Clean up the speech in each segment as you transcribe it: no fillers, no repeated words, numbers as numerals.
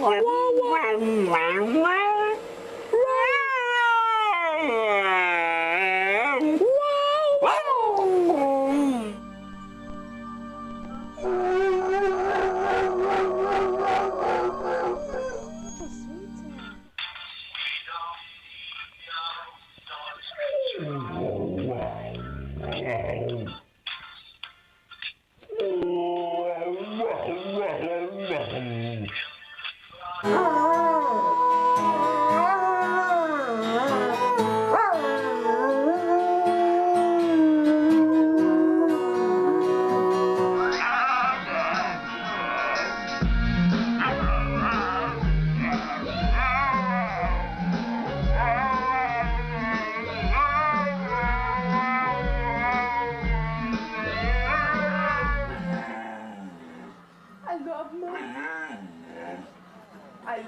I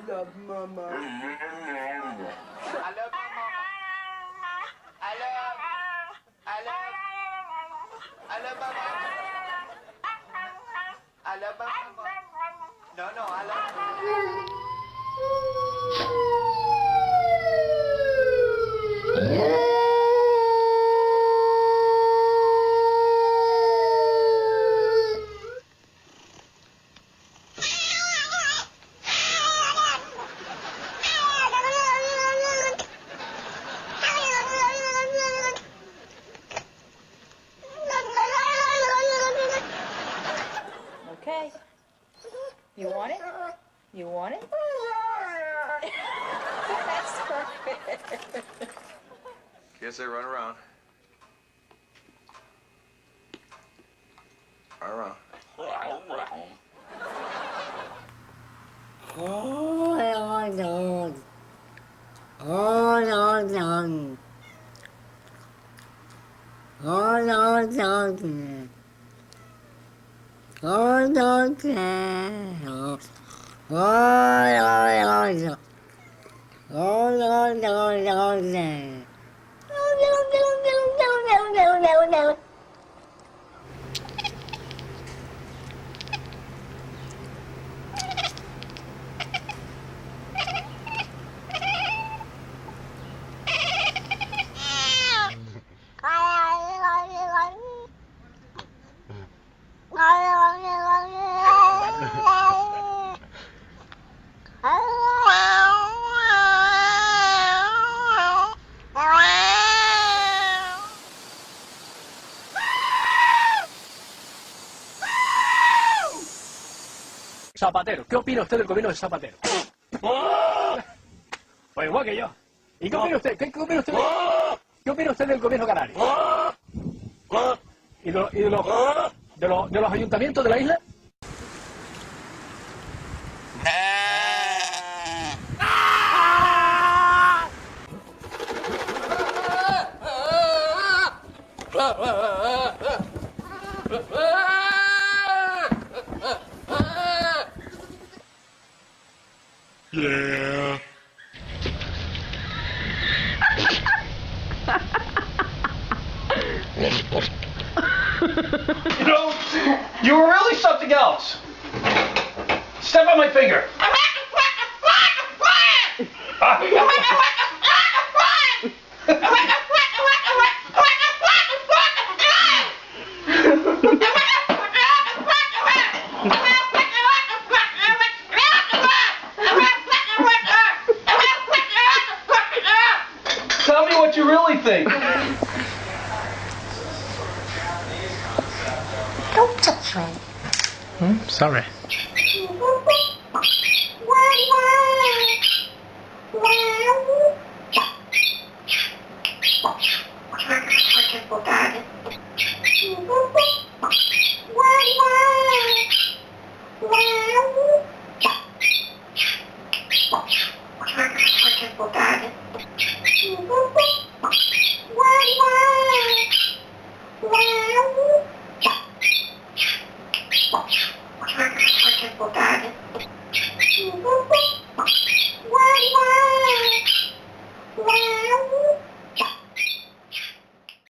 love mama. I love mama. I love mama. I love mama. No, I love mama. Okay. You want it? You want it? That's perfect. Guess they run around. Run around. Zapatero, ¿qué opina usted del gobierno de Zapatero? Pues igual que yo. ¿Y qué opina usted? ¿Qué opina usted? ¿Qué opina usted del gobierno canario? ¿Y de los ayuntamientos de la isla? Yeah. You know, you were really something else. Step on my finger. Tell me what you really think. Don't touch me. Sorry.